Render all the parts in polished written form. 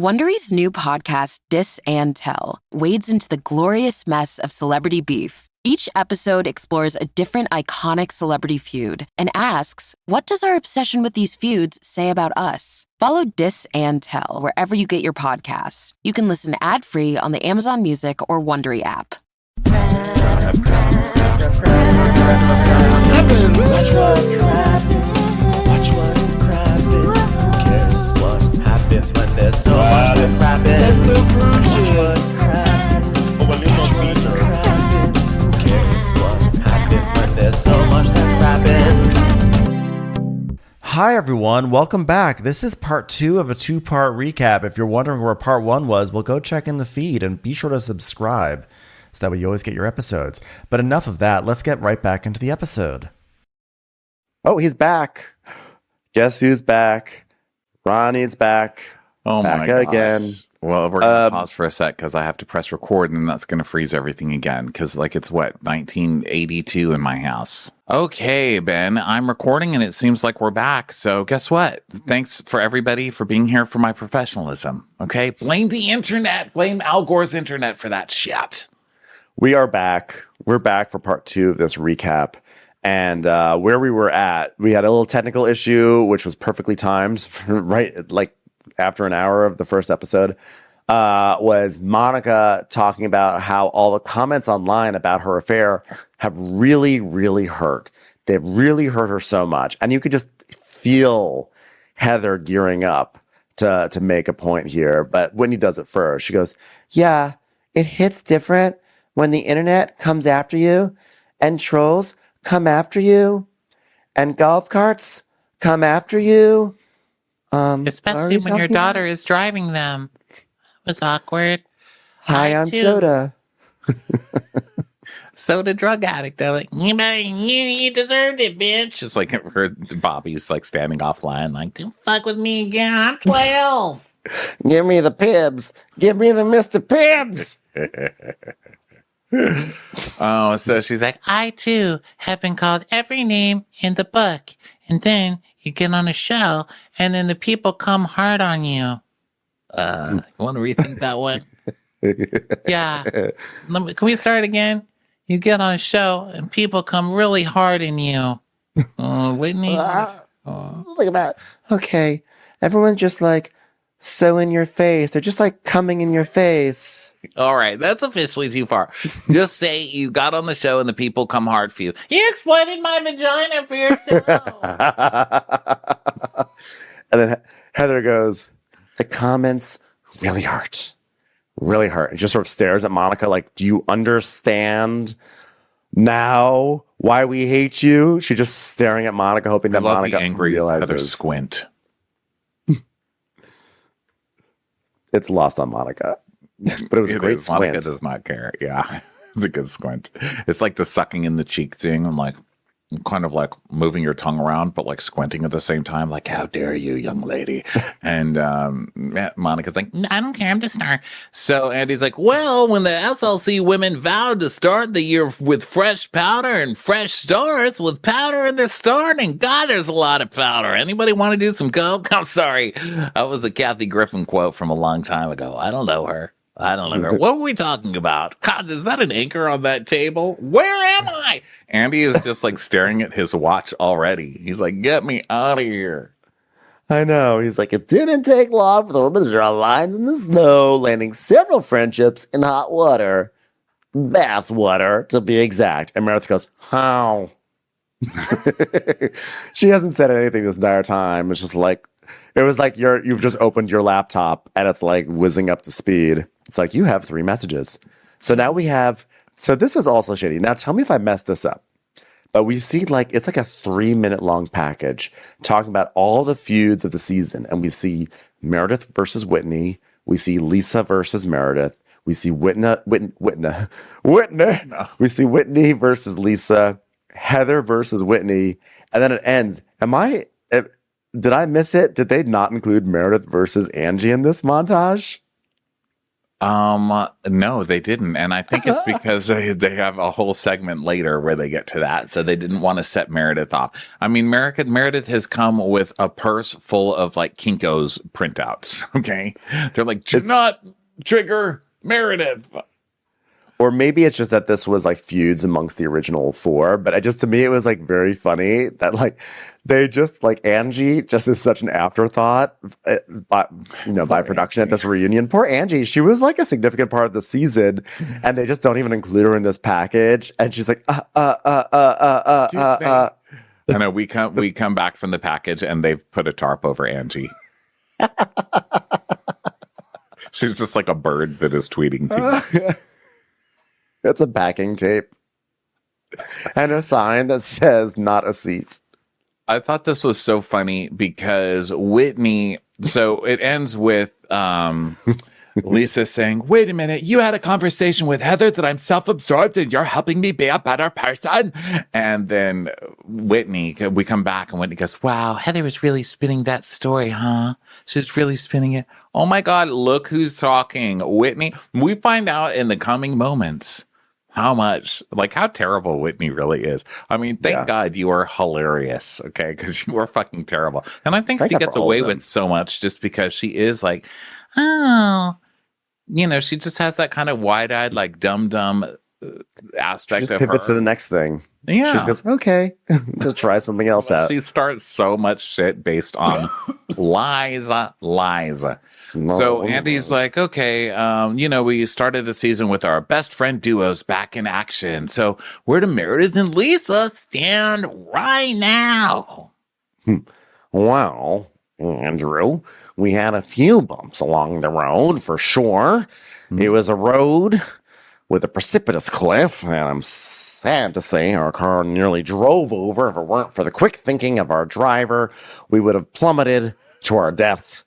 Wondery's new podcast, Dis and Tell, wades into the glorious mess of celebrity beef. Each episode explores a different iconic celebrity feud and asks, what does our obsession with these feuds say about us? Follow Dis and Tell wherever you get your podcasts. You can listen ad-free on the Amazon Music or Wondery app. When there's so much that happens, watch what happens. Who cares what happens when there's so much that happens? Hi everyone, welcome back. This is part 2 of a 2-part recap. If you're wondering where part 1 was, well, go check in the feed and be sure to subscribe so that way you always get your episodes. But enough of that, let's get right back into the episode. Oh, he's back. Guess who's back? Ronnie's back. Oh back my gosh. Again. Well, we're going to pause for a sec because I have to press record and then that's going to freeze everything again because, it's 1982 in my house. Okay, Ben, I'm recording and it seems like we're back. So guess what? Thanks for everybody for being here for my professionalism. Okay? Blame the internet. Blame Al Gore's internet for that shit. We are back. We're back for part 2 of this recap. And where we were at, we had a little technical issue, which was perfectly timed, right? After an hour of the first episode, was Monica talking about how all the comments online about her affair have really, really hurt. They've really hurt her so much. And you could just feel Heather gearing up to make a point here. But Whitney does it first. She goes, yeah, it hits different when the internet comes after you and trolls come after you and golf carts come after you. Especially when your daughter is driving them. It was awkward. High on soda. Soda drug addict. They're like, you deserved it, bitch. It's like her Bobby's standing offline, don't fuck with me again. I'm 12. Give me the Pibbs. Give me the Mr. Pibbs. Oh, so she's like, I too have been called every name in the book. And then you get on a show and then the people come hard on you. you want to rethink that one? Yeah. Can we start again? You get on a show and people come really hard in you. Whitney. Think about, okay, everyone's just so in your face. They're just coming in your face. All right, that's officially too far. Just say you got on the show and the people come hard for you. You exploited my vagina for your show. And then Heather goes, the comments really hurt. Really hurt. And just sort of stares at Monica do you understand now why we hate you? She's just staring at Monica, hoping that Monica the angry realizes. Heather squint. It's lost on Monica. But it was a great squint. Monica does not care. Yeah. It's a good squint. It's like the sucking in the cheek thing and kind of moving your tongue around, but squinting at the same time. How dare you, young lady? And Monica's like, I don't care. I'm the star. so Andy's like, well, when the SLC women vowed to start the year with fresh powder and fresh starts with powder in their starting. God, there's a lot of powder. Anybody want to do some coke? I'm sorry. That was a Kathy Griffin quote from a long time ago. I don't know her. What were we talking about? God, is that an anchor on that table? Where am I? Andy is just staring at his watch already. He's like, get me out of here. I know. He's like, it didn't take long for the women to draw lines in the snow, landing several friendships in hot water. Bath water, to be exact. And Meredith goes, how? She hasn't said anything this entire time. It's just it was you've just opened your laptop and it's whizzing up to speed. It's you have 3 messages. So now we have, so this was also shitty. Now tell me if I messed this up. But we see it's a 3-minute long package talking about all the feuds of the season. And we see Meredith versus Whitney. We see Lisa versus Meredith. We see Whitney. We see Whitney versus Lisa, Heather versus Whitney. And then it ends. Did I miss it? Did they not include Meredith versus Angie in this montage? No, they didn't. And I think it's because they have a whole segment later where they get to that. So they didn't want to set Meredith off. I mean, Meredith has come with a purse full of like Kinko's printouts. Okay. They're like, do not trigger Meredith. Or maybe it's just that this was like feuds amongst the original four, but to me, it was like very funny that like they just like Angie just is such an afterthought by production at this reunion. Poor Angie, she was like a significant part of the season and they just don't even include her in this package. And she's like, I know we come back from the package and they've put a tarp over Angie. She's just like a bird that is tweeting to you. It's a backing tape and a sign that says not a seat. I thought this was so funny because Whitney, so it ends with Lisa saying, wait a minute, you had a conversation with Heather that I'm self-absorbed and you're helping me be a better person. And then Whitney, we come back and Whitney goes, wow, Heather was really spinning that story, huh? She's really spinning it. Oh my God, look who's talking. Whitney. We find out in the coming moments how terrible Whitney really is. I mean, thank God you are hilarious, okay? Because you are fucking terrible. And I think she gets away with so much just because she is like, oh, she just has that kind of wide-eyed, like dumb aspect just of her. Pivots to the next thing. Yeah. She just goes, okay, just try something else out. She starts so much shit based on lies. So Andy's like, okay, we started the season with our best friend duos back in action. So where do Meredith and Lisa stand right now? Well, Andrew, we had a few bumps along the road for sure. It was a road with a precipitous cliff, and I'm sad to say our car nearly drove over. If it weren't for the quick thinking of our driver, we would have plummeted to our death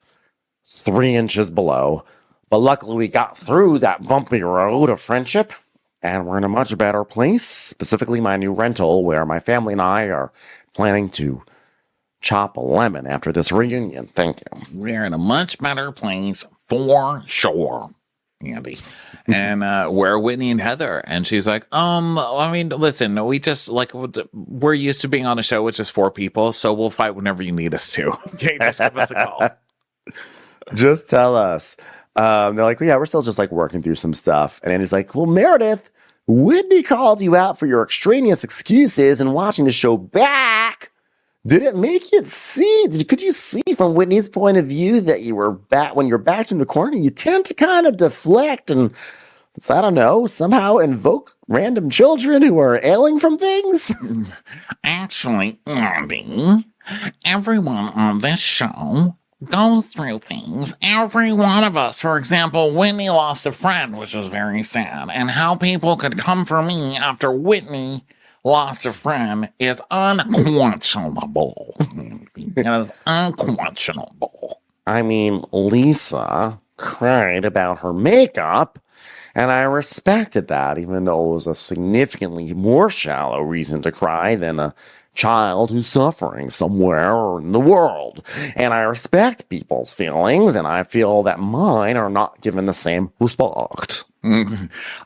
3 inches below. But luckily we got through that bumpy road of friendship, and we're in a much better place, specifically my new rental, where my family and I are planning to chop a lemon after this reunion. Thank you. We're in a much better place for sure, Andy. And where are Whitney and Heather? And she's like, I mean, listen, we just we're used to being on a show with just 4 people, so we'll fight whenever you need us to. Okay, just give us a call. Just tell us. They're like, well, yeah, we're still just like working through some stuff. And Andy's like, well, Meredith, Whitney called you out for your extraneous excuses and watching the show back. Did it make you see? Could you see from Whitney's point of view that you were when you're backed in the corner, you tend to kind of deflect and, I don't know, somehow invoke random children who are ailing from things? Actually, Andy, everyone on this show goes through things. Every one of us. For example, Whitney lost a friend, which was very sad. And how people could come for me after Whitney lost a friend is unquestionable. It is unquestionable. I mean, Lisa cried about her makeup, and I respected that, even though it was a significantly more shallow reason to cry than a child who's suffering somewhere in the world. And I respect people's feelings, and I feel that mine are not given the same respect.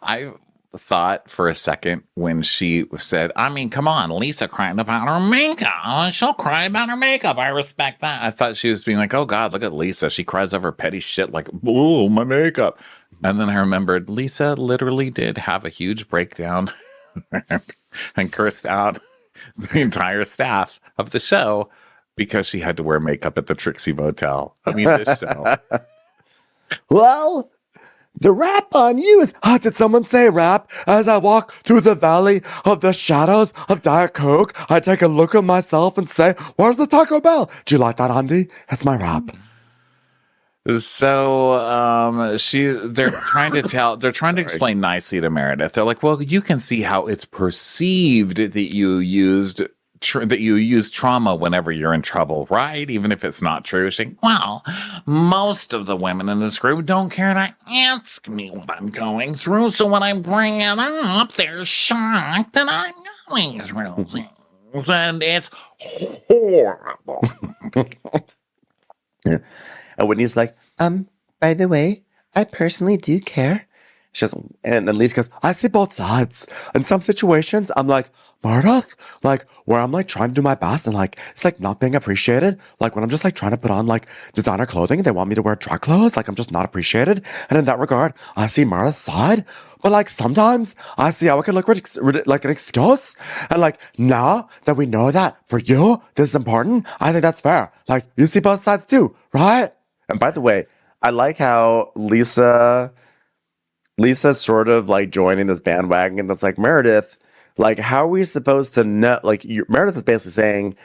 I thought for a second when she said, I mean, come on, Lisa crying about her makeup. She'll cry about her makeup. I respect that. I thought she was being like, oh God, look at Lisa. She cries over petty shit like, oh, my makeup. And then I remembered Lisa literally did have a huge breakdown and cursed out the entire staff of the show because she had to wear makeup at the Trixie Motel. I mean, this show. Well, the rap on you is, did someone say rap? As I walk through the valley of the shadows of Diet Coke, I take a look at myself and say, where's the Taco Bell? Do you like that, Andy? That's my rap. So they're trying to explain nicely to Meredith. They're like, well, you can see how it's perceived that you used trauma whenever you're in trouble, right? Even if it's not true. She's like, well, most of the women in this group don't care to ask me what I'm going through. So when I bring it up, they're shocked that I'm going through things. And it's horrible. And Whitney's like, by the way, I personally do care. She goes, and then Lisa goes, I see both sides. In some situations, I'm like, Meredith, like where I'm like trying to do my best and like it's like not being appreciated. Like when I'm just like trying to put on like designer clothing and they want me to wear drag clothes, like I'm just not appreciated. And in that regard, I see Meredith's side. But like sometimes I see how it can look like an excuse. And like now that we know that for you, this is important, I think that's fair. Like you see both sides too, right? And by the way, I like how Lisa's sort of like joining this bandwagon that's like, Meredith, like, how are we supposed to know? Like, Meredith is basically saying,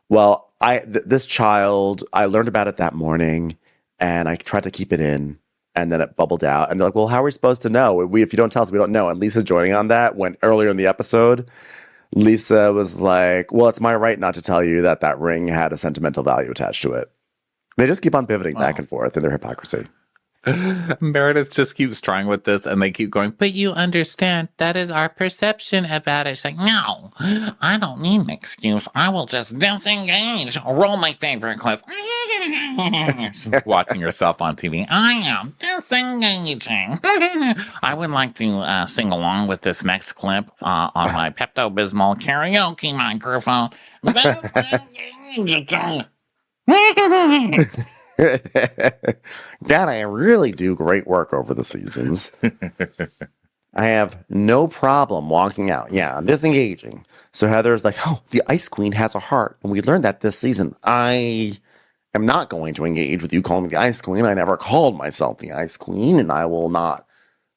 well, this child, I learned about it that morning and I tried to keep it in and then it bubbled out. And they're like, well, how are we supposed to know? If you don't tell us, we don't know. And Lisa's joining on that when earlier in the episode, Lisa was like, well, it's my right not to tell you that that ring had a sentimental value attached to it. They just keep on pivoting back and forth in their hypocrisy. Meredith just keeps trying with this and they keep going, But you understand, that is our perception about it. It's like, no, I don't need an excuse. I will just disengage. Roll my favorite clip. she's watching herself on TV. I am disengaging. I would like to sing along with this next clip on my Pepto-Bismol karaoke microphone. God, I really do great work over the seasons. I have no problem walking out. Yeah, I'm disengaging. So Heather's like, oh, the Ice Queen has a heart. And we learned that this season. I am not going to engage with you calling me the Ice Queen. I never called myself the Ice Queen, and I will not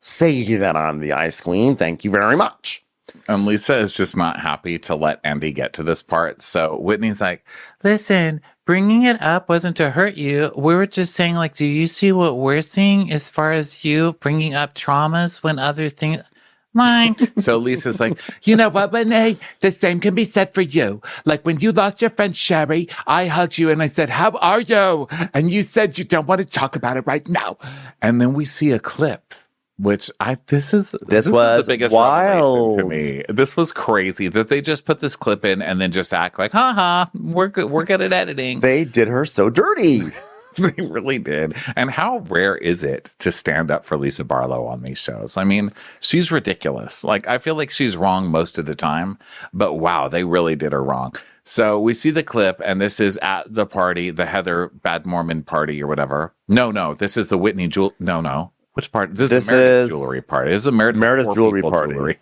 say that I'm the Ice Queen. Thank you very much. And Lisa is just not happy to let Andy get to this part. So Whitney's like, Listen, bringing it up wasn't to hurt you. We were just saying, like, do you see what we're seeing as far as you bringing up traumas when other things... Mine. so Lisa's like, You know what, Whitney? The same can be said for you. Like when you lost your friend Sherry, I hugged you and I said, how are you? And you said you don't want to talk about it right now. and then we see a clip. Which this was was the biggest wild revelation to me. This was crazy that they just put this clip in and then just act like, haha, we're good at editing. They did her so dirty. They really did. And how rare is it to stand up for Lisa Barlow on these shows? I mean, she's ridiculous. Like, I feel like she's wrong most of the time, but wow, they really did her wrong. So we see the clip, and this is at the party, the Heather Bad Mormon party or whatever. No, this is the Whitney No. Which part? This is Meredith's jewelry party. This is a Meredith jewelry party.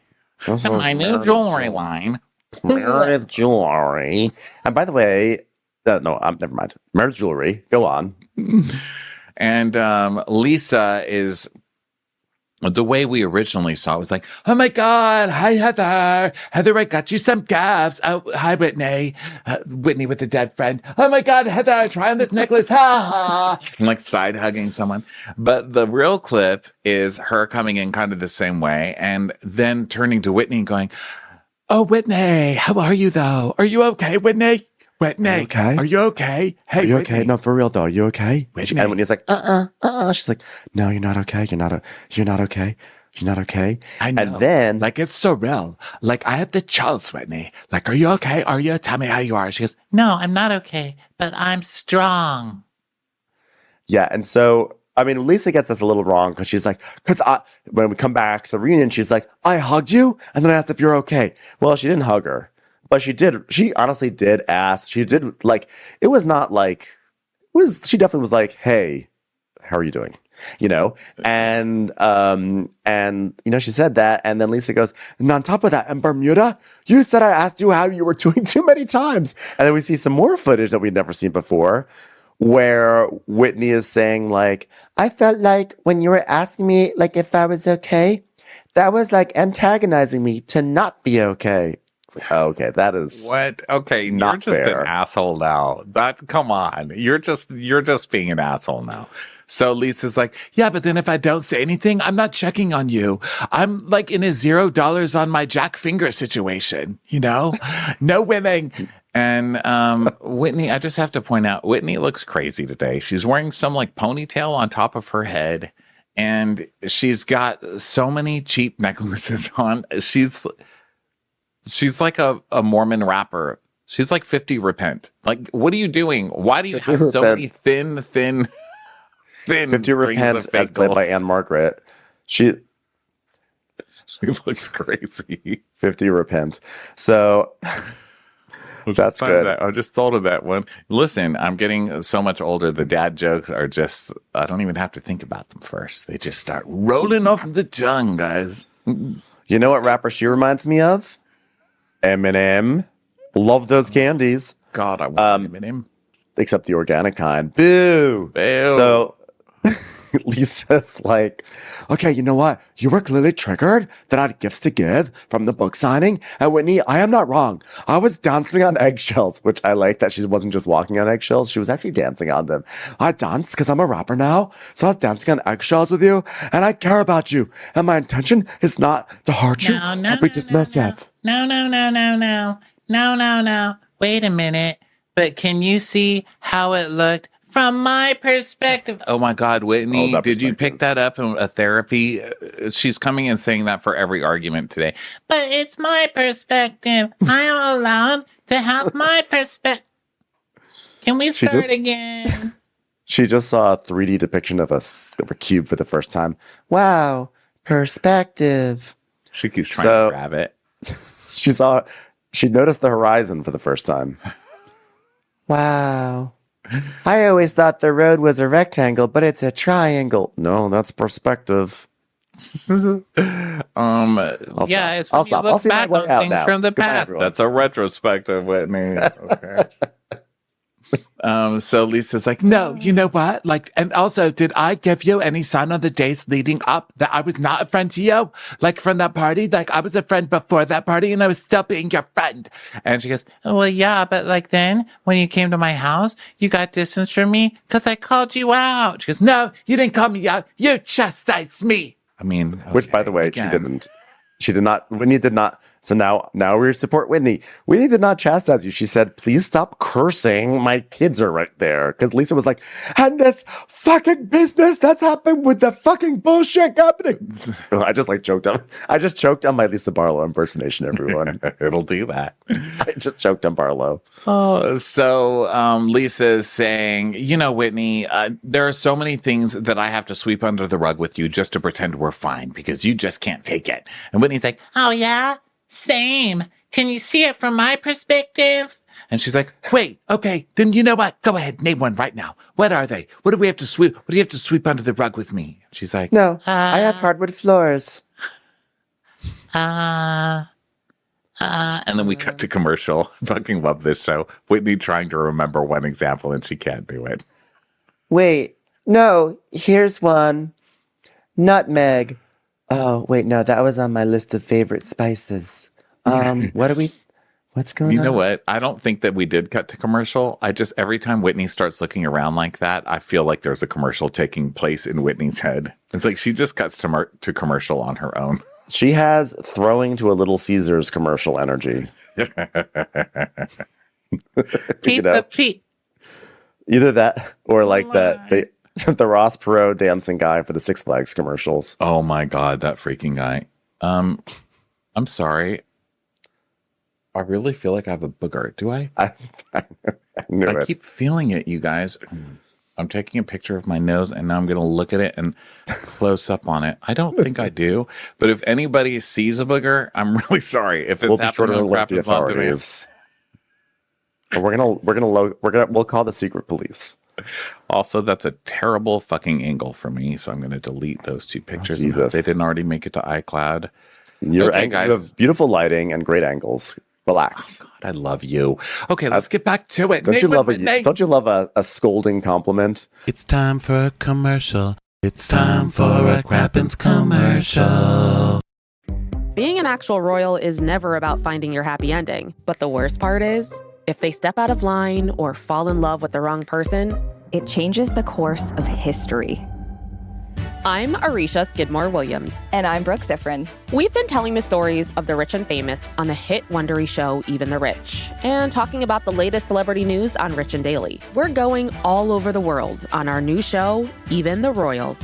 My new jewelry line. Meredith jewelry. And by the way, never mind. Meredith jewelry. Go on. And Lisa is the way we originally saw it was like, Oh my God. Hi, Heather. Heather, I got you some gifts. Oh, hi, Whitney. Whitney with a dead friend. Oh my God, Heather, try on this necklace. Ha ha. and like side hugging someone. But the real clip is her coming in kind of the same way and then turning to Whitney and going, Oh, Whitney, how are you though? Are you okay, Whitney? Whitney, okay? Are you okay? Hey, Are you Whitney. okay? No, for real though. Are you okay? Whitney. And Whitney's like, She's like, no, you're not okay. You're not okay. You're not okay. I know. And then, like, it's surreal. Like, I have the chills, Whitney. Like, are you okay? Are you? Tell me how you are. She goes, No, I'm not okay, but I'm strong. yeah. And so, I mean, Lisa gets this a little wrong because she's like, when we come back to the reunion, she's like, I hugged you. And then I asked if you're okay. Well, she didn't hug her, but she honestly did ask. She did like, it was not like, she definitely was like, hey, how are you doing? You know, and you know, she said that, and then Lisa goes, and on top of that, in Bermuda, you said I asked you how you were doing too many times, and then we see some more footage that we'd never seen before, where Whitney is saying like, I felt like when you were asking me like if I was okay, that was like antagonizing me to not be okay. It's like, oh, okay, that is what? Okay, not you're just fair. an asshole now. Come on. You're just being an asshole now. So Lisa's like, yeah, but then if I don't say anything, I'm not checking on you. I'm like in a $0 on my Jack Finger situation, you know? No women. and Whitney, I just have to point out, Whitney looks crazy today. She's wearing some like ponytail on top of her head, and she's got so many cheap necklaces on. She's like a Mormon rapper. She's like 50 repent. Like, what are you doing? Why do you have so many thin? thin 50 strings Repent, of as played by bagels. Anne Margaret. She She looks crazy. 50 Repent. So that's good. I just thought of that one. Listen, I'm getting so much older. The dad jokes are just, I don't even have to think about them first. They just start rolling off the tongue, guys. You know what rapper she reminds me of? Eminem. Love those candies. God, I want him. Except the organic kind. Boo. Boo. So Lisa's like, okay, you know what? You were clearly triggered that I had gifts to give from the book signing. And Whitney, I am not wrong. I was dancing on eggshells, which I like that she wasn't just walking on eggshells. She was actually dancing on them. I danced because I'm a rapper now. So I was dancing on eggshells with you. And I care about you. And my intention is not to hurt you or be dismissive. No. Wait a minute. But can you see how it looked from my perspective? Oh my God, all Whitney, about did you pick perspectives. that up in a therapy? She's coming and saying that for every argument today. But it's my perspective. I am allowed to have my perspective. Can we start again? She just saw a 3D depiction of a cube for the first time. Wow. Perspective. She keeps trying to grab it. She noticed the horizon for the first time. Wow. I always thought the road was a rectangle, but it's a triangle. No, that's perspective. Yeah, it's when I'll you stop. look I'll see my back way on out things now. from the Goodbye, past. everyone. That's a retrospective, Whitney. Okay. So Lisa's like, No, you know what? Like, and also, did I give you any sign on the days leading up that I was not a friend to you? Like from that party? Like I was a friend before that party and I was still being your friend. and she goes, oh, well, yeah, but like then when you came to my house, you got distance from me because I called you out. She goes, No, you didn't call me out. You chastised me. I mean, Which, by the way, she didn't. She did not. Whitney did not. So now we support Whitney. Whitney did not chastise you. She said, please stop cursing. My kids are right there. Because Lisa was like, and this fucking business that's happened with the fucking bullshit happening. I just choked on my Lisa Barlow impersonation, everyone. It'll do that. I just choked on Barlow. So Lisa's saying, you know, Whitney, there are so many things that I have to sweep under the rug with you just to pretend we're fine because you just can't take it. And Whitney's like, oh, yeah? Same. Can you see it from my perspective? And she's like, Wait, okay, then you know what? Go ahead, name one right now. What are they? What do we have to sweep? What do you have to sweep under the rug with me? she's like, No, I have hardwood floors. and And then we cut to commercial. Fucking love this show. Whitney trying to remember one example and she can't do it. Wait, no, here's one. Nutmeg. Oh, wait, no, that was on my list of favorite spices. What's going on? You know what? I don't think that we did cut to commercial. Every time Whitney starts looking around like that, I feel like there's a commercial taking place in Whitney's head. It's like she just cuts to commercial on her own. She has throwing to a Little Caesars commercial energy. Pizza Pete. Either that or like the Ross Perot dancing guy for the Six Flags commercials. Oh my God, that freaking guy. I'm sorry. I really feel like I have a booger. Do I? I knew I it. keep feeling it, you guys. I'm taking a picture of my nose and now I'm going to look at it and close up on it. I don't think I do, but if anybody sees a booger, I'm really sorry. If it's We'll be sure to happening on alert the Crap Is On Demand. authorities. And we'll call the secret police. Also, that's a terrible fucking angle for me, so I'm going to delete those two pictures. Jesus. They didn't already make it to iCloud. Okay, guys. You have beautiful lighting and great angles. Relax. God, I love you. Okay, let's get back to it. Don't you love a scolding compliment? It's time for a commercial. It's time for a Crappens commercial. Being an actual royal is never about finding your happy ending. But the worst part is, if they step out of line or fall in love with the wrong person, it changes the course of history. I'm Arisha Skidmore-Williams. And I'm Brooke Sifrin. We've been telling the stories of the rich and famous on the hit Wondery show Even the Rich, and talking about the latest celebrity news on Rich and Daily. We're going all over the world on our new show, Even the Royals.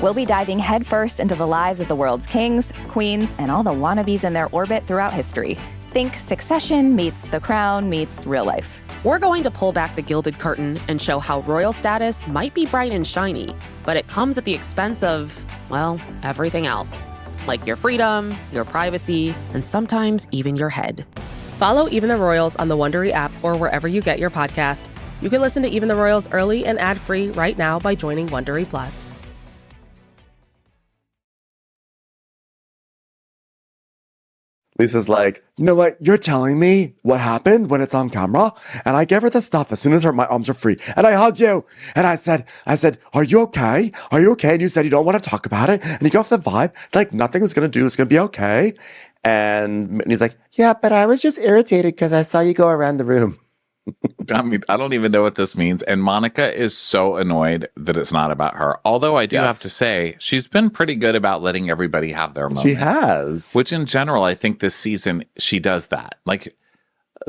We'll be diving headfirst into the lives of the world's kings, queens, and all the wannabes in their orbit throughout history. Think Succession meets The Crown meets real life. We're going to pull back the gilded curtain and show how royal status might be bright and shiny, but it comes at the expense of, well, everything else. Like your freedom, your privacy, and sometimes even your head. Follow Even the Royals on the Wondery app or wherever you get your podcasts. You can listen to Even the Royals early and ad-free right now by joining Wondery Plus. Lisa's like, you know what? You're telling me what happened when it's on camera? And I gave her the stuff as soon as my arms were free. And I hugged you. And I said, are you okay? Are you okay? And you said you don't want to talk about it. And you go off the vibe, like nothing was going to do. It's going to be okay. And he's like, yeah, but I was just irritated because I saw you go around the room. I mean, I don't even know what this means. And Monica is so annoyed that it's not about her. Although I do have to say, she's been pretty good about letting everybody have their moment. She has. Which in general, I think this season, she does that. Like,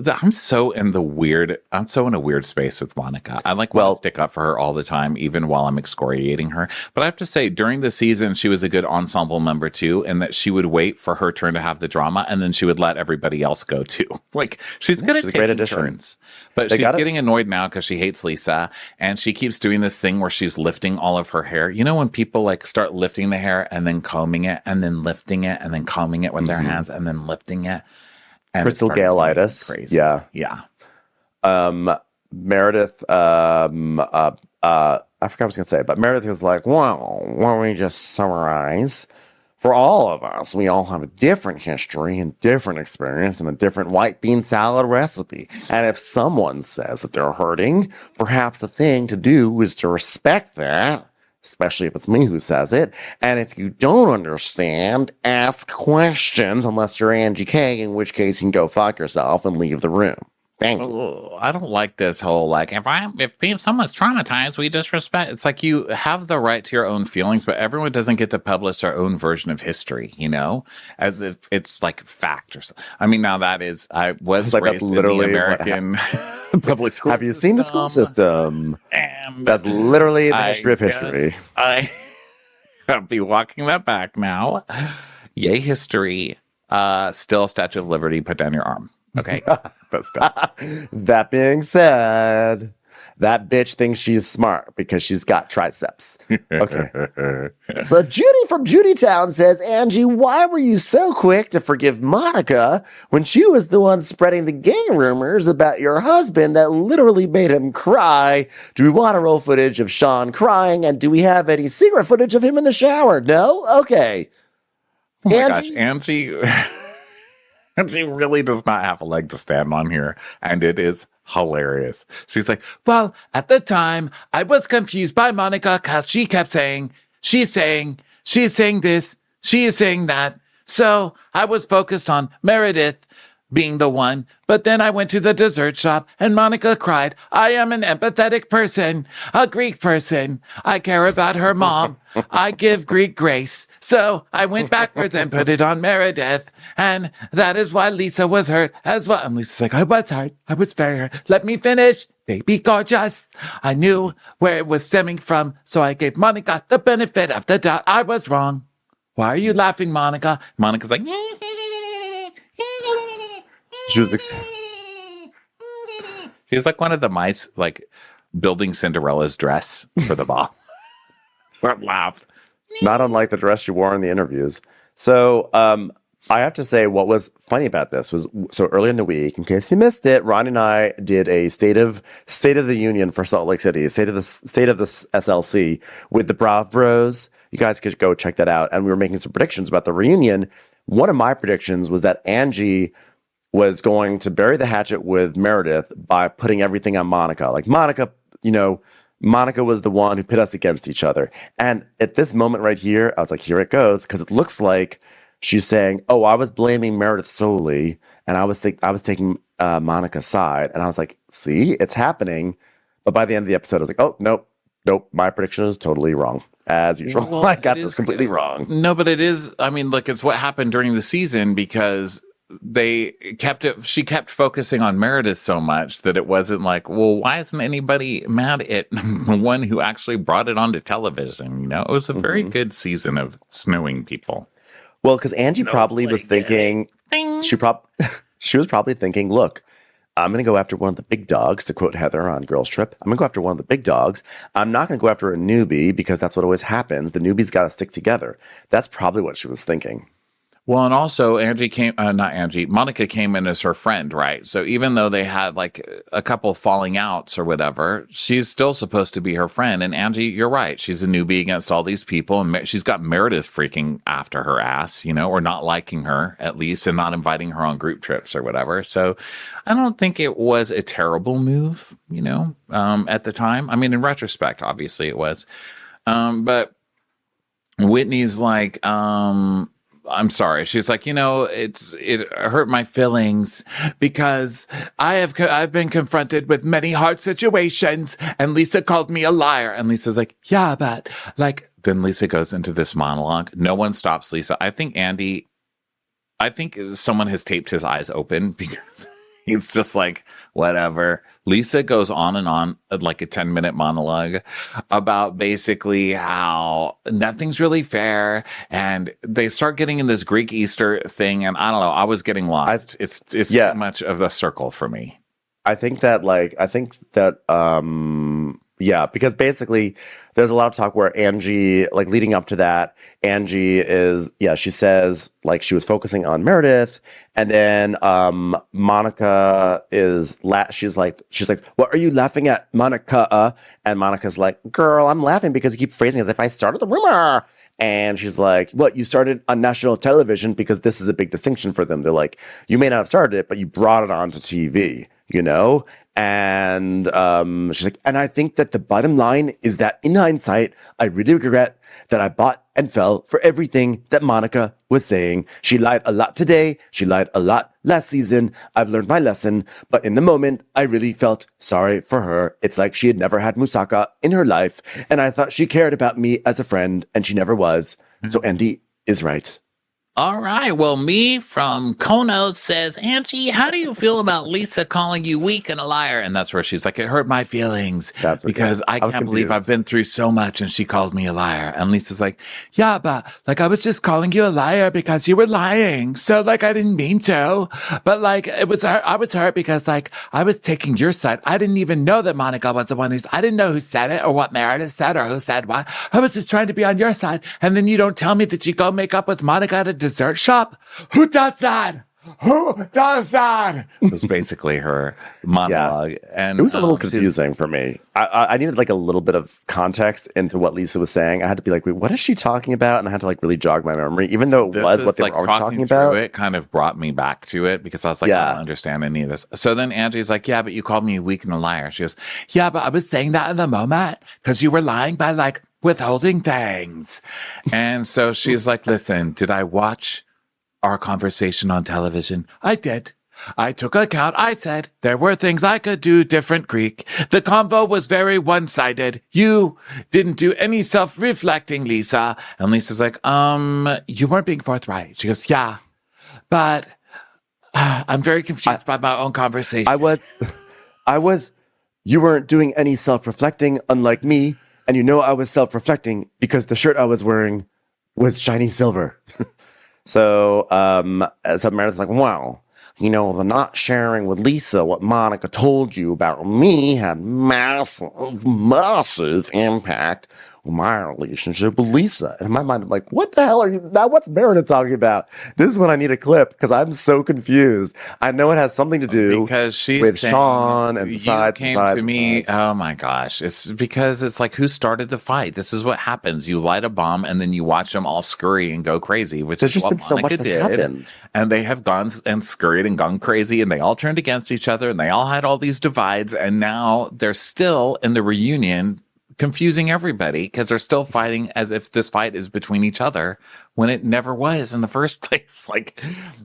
I'm so in a weird space with Monica. I want to stick up for her all the time, even while I'm excoriating her. But I have to say, during the season, she was a good ensemble member too, and that she would wait for her turn to have the drama, and then she would let everybody else go too. Like, she's good at taking turns. But she's getting annoyed now because she hates Lisa, and she keeps doing this thing where she's lifting all of her hair. You know when people like start lifting the hair and then combing it, and then lifting it, and then combing it with their hands, and then lifting it? Crystal Gale-itis. Crazy. Yeah. Meredith, I forgot what I was going to say, but Meredith is like, well, why don't we just summarize? For all of us, we all have a different history and different experience and a different white bean salad recipe. And if someone says that they're hurting, perhaps the thing to do is to respect that, especially if it's me who says it. And if you don't understand, ask questions, unless you're Angie K, in which case you can go fuck yourself and leave the room. Thank you. I don't like this whole, like, if someone's traumatized, we just respect. It's like you have the right to your own feelings, but everyone doesn't get to publish their own version of history, you know, as if it's like fact or something. I mean, now that is, I was like, raised in the American public school. Have you seen the school system? That's literally the history of history. I'll be walking that back now. Yay, history. Still Statue of Liberty, put down your arm. Okay, that's good. That being said, that bitch thinks she's smart because she's got triceps. Okay. So Judy from Judytown says, Angie, why were you so quick to forgive Monica when she was the one spreading the gay rumors about your husband that literally made him cry? Do we want to roll footage of Sean crying? And do we have any secret footage of him in the shower? No? Okay. Oh my gosh, Angie... She really does not have a leg to stand on here, and it is hilarious. She's like, well, at the time, I was confused by Monica because she kept saying, she's saying this, she is saying that. So I was focused on Meredith being the one, but then I went to the dessert shop and Monica cried, I am an empathetic person, a Greek person. I care about her mom. I give Greek grace. So I went backwards and put it on Meredith. And that is why Lisa was hurt as well. And Lisa's like, I was hurt. I was very hurt. Let me finish. Baby gorgeous. I knew where it was stemming from. So I gave Monica the benefit of the doubt. I was wrong. Why are you laughing, Monica? Monica's like, she was she's like one of the mice, like building Cinderella's dress for the ball. Laugh. Not unlike the dress she wore in the interviews. So I have to say what was funny about this was, so early in the week, in case you missed it, Ron and I did a state of the union for Salt Lake City, state of the SLC with the Brav Bros. You guys could go check that out. And we were making some predictions about the reunion. One of my predictions was that Angie was going to bury the hatchet with Meredith by putting everything on Monica. Like Monica, you know, Monica was the one who pit us against each other. And at this moment right here, I was like, here it goes. Because it looks like she's saying, oh, I was blaming Meredith solely. And I was taking Monica's side. And I was like, see, it's happening. But by the end of the episode, I was like, oh, nope. My prediction is totally wrong. As usual. Well, I got this completely wrong. No, but it is, I mean, look, it's what happened during the season because she kept focusing on Meredith so much that it wasn't like, well, why isn't anybody mad at the one who actually brought it onto television? You know, it was a very good season of snowing people. Well, because Angie probably was thinking, she She was probably thinking, look, I'm going to go after one of the big dogs, to quote Heather on Girls Trip. I'm going to go after one of the big dogs. I'm not going to go after a newbie because that's what always happens. The newbie's got to stick together. That's probably what she was thinking. Well, and also Monica came in as her friend, right? So even though they had like a couple falling outs or whatever, she's still supposed to be her friend. And Angie, you're right. She's a newbie against all these people. And she's got Meredith freaking after her ass, or not liking her at least and not inviting her on group trips or whatever. So I don't think it was a terrible move, at the time. I mean, in retrospect, obviously it was. But Whitney's like, I'm sorry. She's like, it hurt my feelings because I've been confronted with many hard situations, and Lisa called me a liar. And Lisa's like, yeah, but then Lisa goes into this monologue. No one stops Lisa. I think someone has taped his eyes open because he's just like, whatever. Lisa goes on and on like a 10-minute monologue about basically how nothing's really fair. And they start getting in this Greek Easter thing. And I don't know, I was getting lost. It's too much of the circle for me. Because basically there's a lot of talk where Angie, like leading up to that, Angie she says like she was focusing on Meredith, and then Monica she's like, what are you laughing at, Monica? And Monica's like, girl, I'm laughing because you keep phrasing it as if I started the rumor. And she's like, what, you started on national television? Because this is a big distinction for them. They're like, you may not have started it, but you brought it onto TV, And she's like, and I think that the bottom line is that in hindsight, I really regret that I bought and fell for everything that Monica was saying. She lied a lot today. She lied a lot last season. I've learned my lesson. But in the moment, I really felt sorry for her. It's like she had never had moussaka in her life. And I thought she cared about me as a friend, and she never was. So Andy is right. All right. Well, me from Kono says, Angie, how do you feel about Lisa calling you weak and a liar? And that's where she's like, it hurt my feelings because I can't believe confused. I've been through so much and she called me a liar. And Lisa's like, yeah, but I was just calling you a liar because you were lying. So I didn't mean to, but I was hurt because I was taking your side. I didn't even know that Monica was the one I didn't know who said it or what Meredith said or who said what. I was just trying to be on your side. And then you don't tell me that you go make up with Monica at a dessert shop. Who does that? Who does that? Was basically her monologue. Yeah. And it was a little confusing for me. I needed a little bit of context into what Lisa was saying. I had to be like, wait, what is she talking about? And I had to really jog my memory, even though it was what they were already talking about. It kind of brought me back to it because I was like, I don't understand any of this. So then Angie's like, yeah, but you called me weak and a liar. She goes, yeah, but I was saying that in the moment because you were lying by withholding things. And so she's like, listen, did I watch our conversation on television? I did. I took account. I said there were things I could do different, Greek. The convo was very one-sided. You didn't do any self-reflecting, Lisa. And Lisa's like, you weren't being forthright. She goes, yeah, but I'm very confused by my own conversation. I was, you weren't doing any self-reflecting, unlike me. And I was self-reflecting because the shirt I was wearing was shiny silver. So Meredith's like, wow, the not sharing with Lisa what Monica told you about me had massive impact on my relationship with Lisa. And in my mind, I'm like, what the hell are you now? What's Meredith talking about? This is when I need a clip because I'm so confused. I know it has something to do because she's with Sean and besides. To me. Oh my gosh. It's because it's like, who started the fight? This is what happens. You light a bomb and then you watch them all scurry and go crazy, which There's is just what been so Monica much that's did. happened. And they have gone and scurried and gone crazy and they all turned against each other and they all had all these divides. And now they're still in the reunion confusing everybody because they're still fighting as if this fight is between each other when it never was in the first place.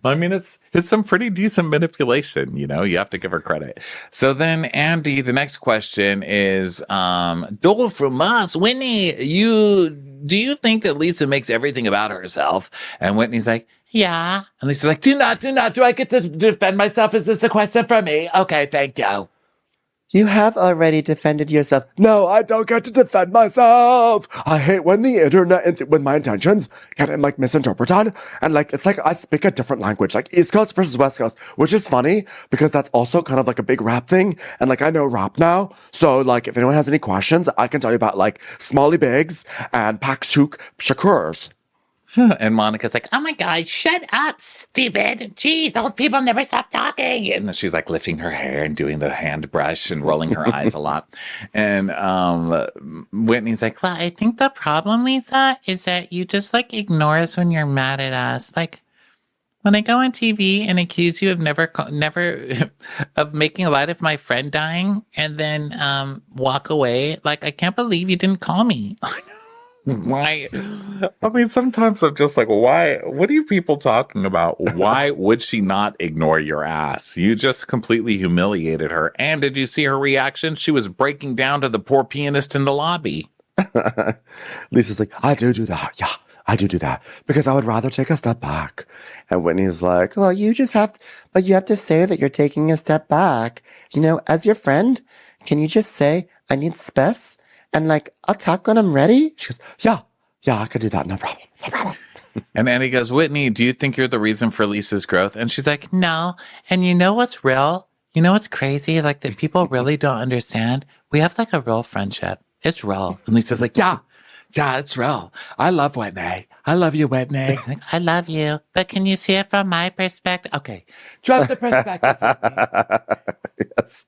It's some pretty decent manipulation, you have to give her credit. So then Andy, the next question is, Dole from us, Whitney, do you think that Lisa makes everything about herself? And Whitney's like, yeah. And Lisa's like, do not. Do I get to defend myself? Is this a question for me? Okay, thank you. You have already defended yourself. No, I don't get to defend myself. I hate when the internet, when my intentions get like misinterpreted. And like, it's like I speak a different language, like East Coast versus West Coast, which is funny because that's also kind of like a big rap thing. And like, I know rap now. So like, if anyone has any questions, I can tell you about like Smalley Biggs and Paksuk Shakurs. And Monica's like, oh my God, shut up, stupid. Jeez, old people never stop talking. And then she's like lifting her hair and doing the hand brush and rolling her eyes a lot. And Whitney's like, well, I think the problem, Lisa, is that you just like ignore us when you're mad at us. Like, when I go on TV and accuse you of never of making light of my friend dying and then walk away, like, I can't believe you didn't call me. Why? I mean, sometimes I'm just like, why? What are you people talking about? Why would she not ignore your ass? You just completely humiliated her. And did you see her reaction? She was breaking down to the poor pianist in the lobby. Lisa's like, I do that. Yeah, I do that because I would rather take a step back. And Whitney's like, well, you have to say that you're taking a step back. You know, as your friend, can you just say, I need space? And like, I'll talk when I'm ready. She goes, yeah, I can do that. No problem. And Annie goes, Whitney, do you think you're the reason for Lisa's growth? And she's like, no. And you know what's real? You know what's crazy? Like that people really don't understand. We have like a real friendship. It's real. And Lisa's like, yeah, it's real. I love Whitney. I love you, Whitney. Like, I love you. But can you see it from my perspective? Okay. Trust the perspective. Yes,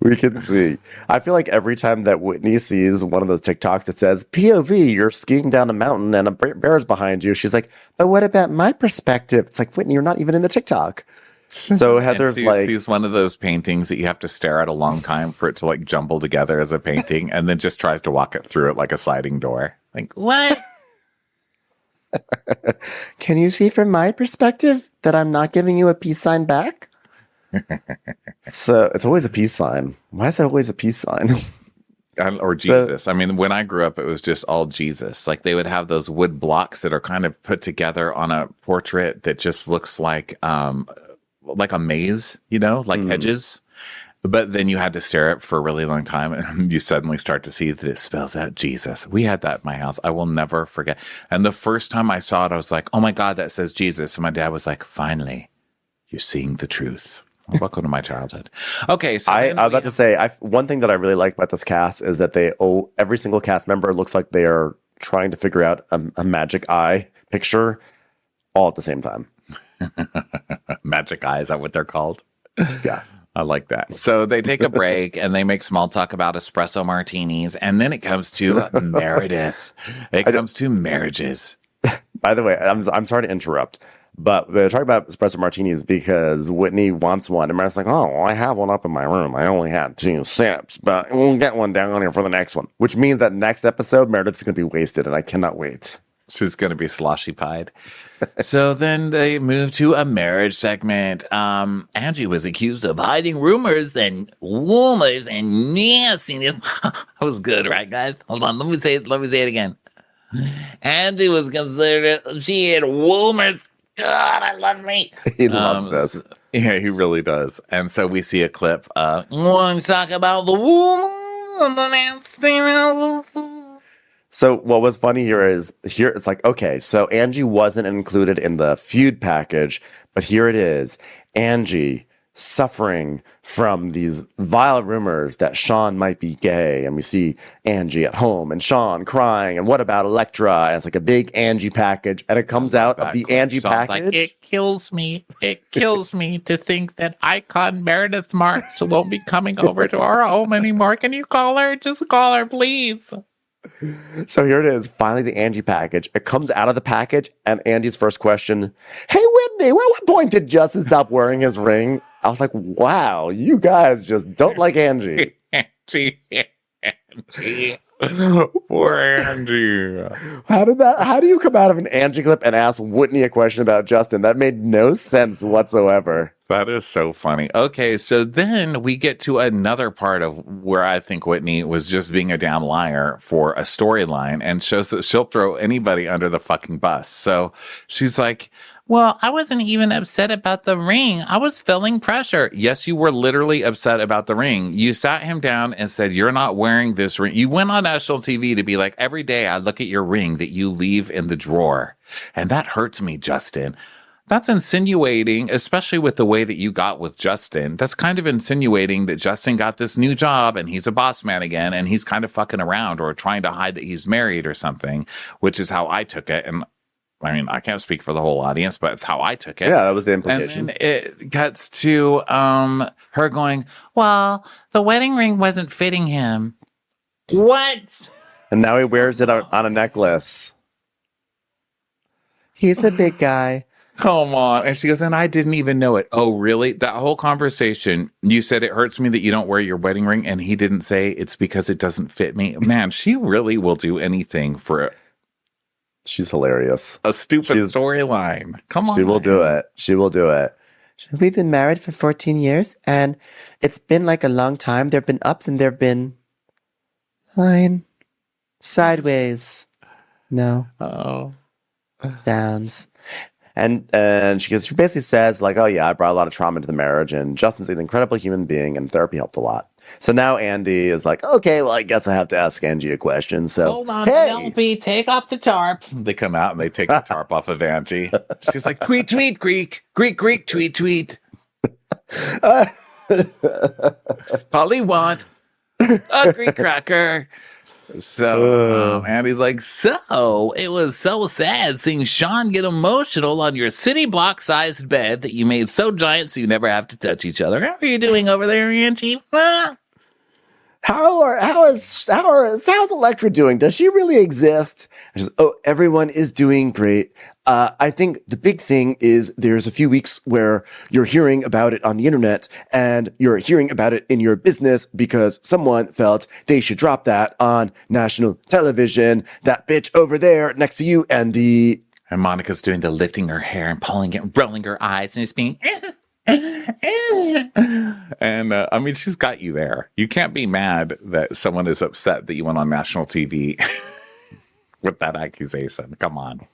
we can see. I feel like every time that Whitney sees one of those TikToks that says, POV, you're skiing down a mountain and a bear's behind you, she's like, but what about my perspective? It's like, Whitney, you're not even in the TikTok. So Heather's like... She's one of those paintings that you have to stare at a long time for it to like jumble together as a painting and then just tries to walk it through it like a sliding door. Like, what? Can you see from my perspective that I'm not giving you a peace sign back? So it's always a peace sign. Why is it always a peace sign? Or Jesus. I mean, when I grew up, it was just all Jesus. Like they would have those wood blocks that are kind of put together on a portrait that just looks like a maze, you know, like edges. But then you had to stare at it for a really long time and you suddenly start to see that it spells out Jesus. We had that at my house. I will never forget. And the first time I saw it, I was like, oh my God, that says Jesus. And my dad was like, finally, you're seeing the truth. Welcome to my childhood. Okay, so I was about to say, one thing that I really like about this cast is that every single cast member looks like they are trying to figure out a magic eye picture all at the same time. Magic eye, is that what they're called? Yeah. I like that. So they take a break and they make small talk about espresso martinis. And then it comes to Meredith. It comes to marriages. By the way, I'm sorry to interrupt. But they're talking about espresso martinis because Whitney wants one. And Meredith's like, oh, I have one up in my room. I only had 2 sips, but we'll get one down here for the next one. Which means that next episode, Meredith's going to be wasted, and I cannot wait. She's going to be sloshy pied. So then they move to a marriage segment. Angie was accused of hiding rumors and rumors and nastiness. That was good, right, guys? Hold on. Let me say it again. Angie was considered, she had rumors. God, I love me. He loves this. Yeah, he really does. And so we see a clip. Want to talk about the woman, the nasty. So what was funny here it's like, okay, so Angie wasn't included in the feud package, but here it is. Angie suffering from these vile rumors that Sean might be gay. And we see Angie at home and Sean crying. And what about Electra? And it's like a big Angie package. And it comes out of the Angie package. Like, it kills me to think that icon Meredith Marks won't be coming over to our home anymore. Can you call her? Just call her, please. So here it is, finally the Angie package. It comes out of the package, and Angie's first question, hey, Whitney, what point did Justin stop wearing his ring? I was like, wow, you guys just don't like Angie. Angie. Poor Angie. How do you come out of an Angie clip and ask Whitney a question about Justin? That made no sense whatsoever. That is so funny. Okay, so then we get to another part of where I think Whitney was just being a damn liar for a storyline and shows that she'll throw anybody under the fucking bus. So she's like, well, I wasn't even upset about the ring. I was feeling pressure. Yes, you were literally upset about the ring. You sat him down and said, you're not wearing this ring. You went on national TV to be like, every day I look at your ring that you leave in the drawer. And that hurts me, Justin. That's insinuating, especially with the way that you got with Justin. That's kind of insinuating that Justin got this new job and he's a boss man again and he's kind of fucking around or trying to hide that he's married or something, which is how I took it. And I mean, I can't speak for the whole audience, but it's how I took it. Yeah, that was the implication. And then it cuts to her going, well, the wedding ring wasn't fitting him. What? And now he wears it on a necklace. He's a big guy. Come on. And she goes, and I didn't even know it. Oh, really? That whole conversation, you said it hurts me that you don't wear your wedding ring, and he didn't say it's because it doesn't fit me. Man, she really will do anything for She's hilarious. a stupid storyline. Come on. She will do it. She will do it. We've been married for 14 years, and it's been like a long time. There have been ups and there have been line, sideways, no, downs. And she basically says, like, oh, yeah, I brought a lot of trauma into the marriage, and Justin's an incredible human being, and therapy helped a lot. So now Andy is like, okay, well, I guess I have to ask Angie a question. So, Hold on, hey. Penelope, take off the tarp. They come out and they take the tarp off of Angie. She's like, tweet, tweet, Greek, tweet, tweet. Polly want a Greek cracker. So Andy's like, so it was so sad seeing Sean get emotional on your city block sized bed that you made so giant so you never have to touch each other. How are you doing over there, Angie? How's Electra doing? Does she really exist? Everyone is doing great. I think the big thing is there's a few weeks where you're hearing about it on the internet and you're hearing about it in your business because someone felt they should drop that on national television. That bitch over there next to you, Andy. And Monica's doing the lifting her hair and pulling it, rolling her eyes, and it's being. And I mean, she's got you there. You can't be mad that someone is upset that you went on national TV with that accusation. Come on.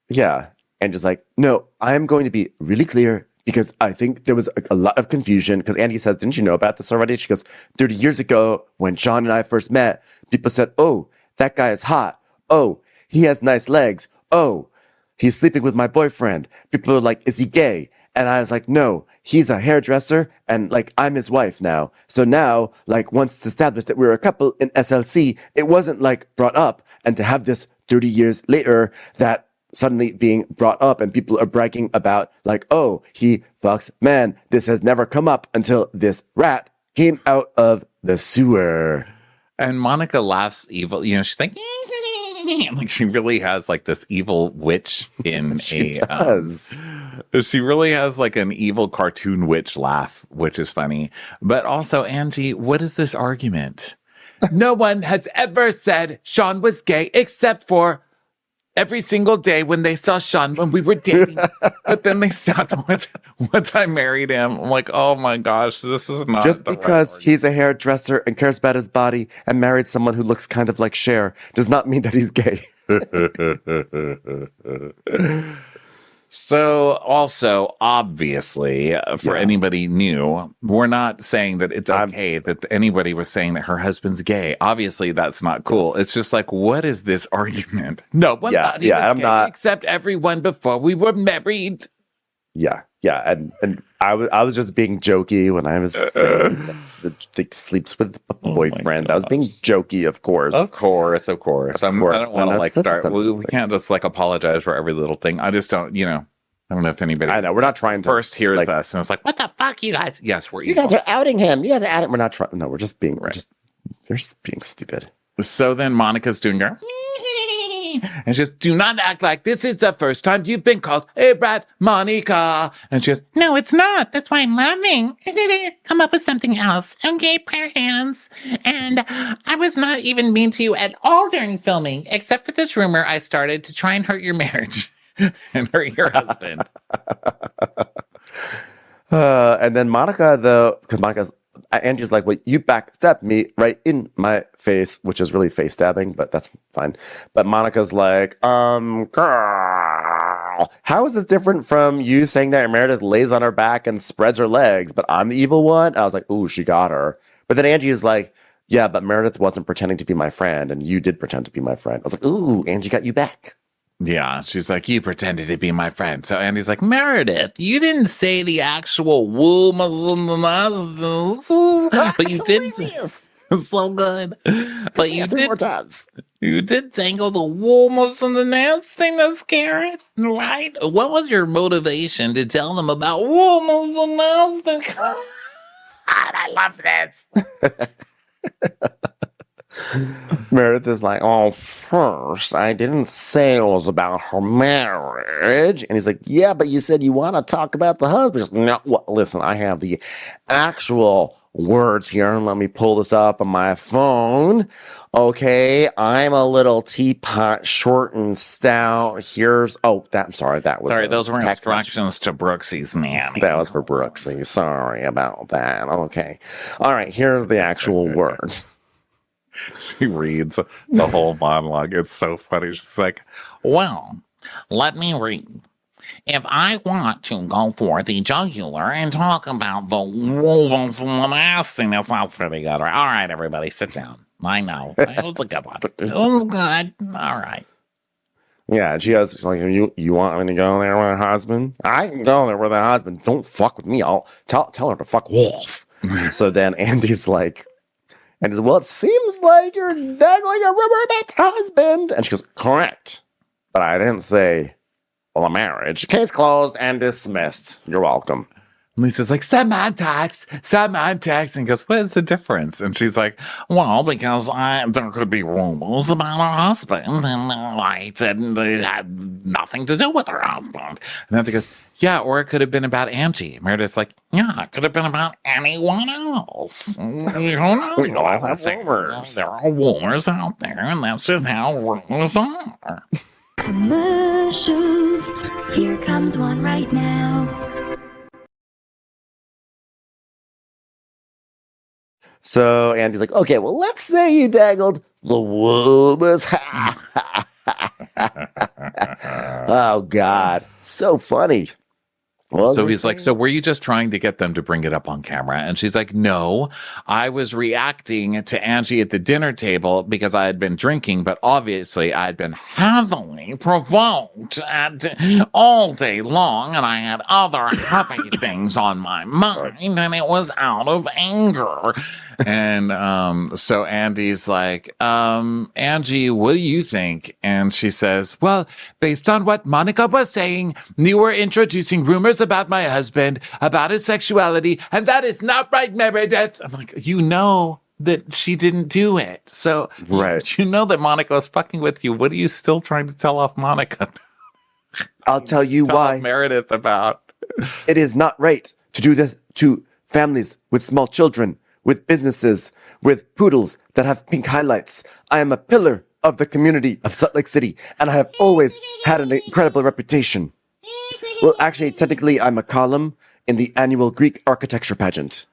Yeah. And just like, no, I'm going to be really clear because I think there was a lot of confusion because Andy says, didn't you know about this already? She goes, 30 years ago when Sean and I first met, people said, oh, that guy is hot. Oh, he has nice legs. Oh, he's sleeping with my boyfriend. People are like, is he gay? And I was like, no, he's a hairdresser and like I'm his wife now. So now, like once it's established that we're a couple in SLC, it wasn't like brought up. And to have this 30 years later that suddenly being brought up and people are bragging about like, oh, he fucks men. This has never come up until this rat came out of the sewer. And Monica laughs evil. You know, she's like, like she really has like this evil witch in She does. She really has like an evil cartoon witch laugh, which is funny. But also, Angie, what is this argument? No one has ever said Sean was gay except for every single day when they saw Sean when we were dating. But then they stopped once I married him. I'm like, oh my gosh, this is not Just the because right he's a hairdresser and cares about his body and married someone who looks kind of like Cher does not mean that he's gay. So also, obviously, for anybody new, we're not saying that it's okay that anybody was saying that her husband's gay. Obviously, that's not cool. It's just like, what is this argument? No one thought he was I'm gay not except everyone before we were married. Yeah, and I was just being jokey when I was saying that sleeps with a boyfriend. I was being jokey, of course. Of course. I don't want to like start. We can't just like apologize for every little thing. I just don't, I don't know if anybody. I know we're not trying to first hears us and it's like, what the fuck, you guys? Yes, we're you evil. guys are outing him. You guys are outing. We're not trying. No, we're just being you're just being stupid. So then Monica's doing her. And she goes, do not act like this is the first time you've been called a brat, Monica. And she goes, No, it's not. That's why I'm laughing. Come up with something else. Okay, prayer hands. And I was not even mean to you at all during filming, except for this rumor I started to try and hurt your marriage and hurt your husband. And then Monica, though, because Angie's like, well, you backstabbed me right in my face, which is really face stabbing, but that's fine. But Monica's like, girl, how is this different from you saying that Meredith lays on her back and spreads her legs, but I'm the evil one? I was like, ooh, she got her. But then Angie is like, yeah, but Meredith wasn't pretending to be my friend, and you did pretend to be my friend. I was like, ooh, Angie got you back. Yeah, she's like, you pretended to be my friend. So Andy's like, Meredith, you didn't say the actual woo, but you did. So good. But you did. You did tangle the woolmas and the nasty carrot, right? What was your motivation to tell them about woolmas and nasty? God, I love this. Meredith is like, oh, first, I didn't say it was about her marriage. And he's like, yeah, but you said you want to talk about the husband. Like, no, well, listen, I have the actual words here. Let me pull this up on my phone. Okay, I'm a little teapot, short and stout. I'm sorry, that was sorry. Those were instructions to Brooksy's nanny. That was for Brooksy. Sorry about that. Okay, all right. Here's the actual words. She reads the whole monologue. It's so funny. She's like, well, let me read. If I want to go for the jugular and talk about the wolves and the nastiness, that's pretty good. All right, everybody, sit down. I know. It was a good one. It was good. All right. Yeah, she's like, you want me to go there with her husband? I can go there with her husband. Don't fuck with me. I'll tell her to fuck Wolf. So then Andy's like, well, it seems like you're dangling a rubber husband. And she goes, correct. But I didn't say, well, a marriage. Case closed and dismissed. You're welcome. Lisa's like, semantics. And goes, what is the difference? And she's like, well, because there could be rumors about her husband. And I said it had nothing to do with her husband. And then he goes, yeah, or it could have been about Angie. Meredith's like, yeah, it could have been about anyone else. Who knows? We all have rumors. There are rumors out there, and that's just how rumors are. Commercials. Here comes one right now. So Andy's like, okay, well, let's say you dangled the wolves. Oh, God. So funny. Well, so he's like, so were you just trying to get them to bring it up on camera? And she's like, no, I was reacting to Angie at the dinner table because I had been drinking, but obviously I had been heavily provoked all day long, and I had other heavy things on my mind, and it was out of anger. And so Andy's like, Angie, what do you think? And she says, well, based on what Monica was saying, you were introducing rumors about my husband, about his sexuality, and that is not right, Meredith. I'm like, you know that she didn't do it. So right. You know that Monica was fucking with you. What are you still trying to tell off Monica? I'll tell you why. Meredith about. It is not right to do this to families with small children, with businesses, with poodles that have pink highlights. I am a pillar of the community of Salt Lake City, and I have always had an incredible reputation. Well, actually, technically, I'm a column in the annual Greek architecture pageant.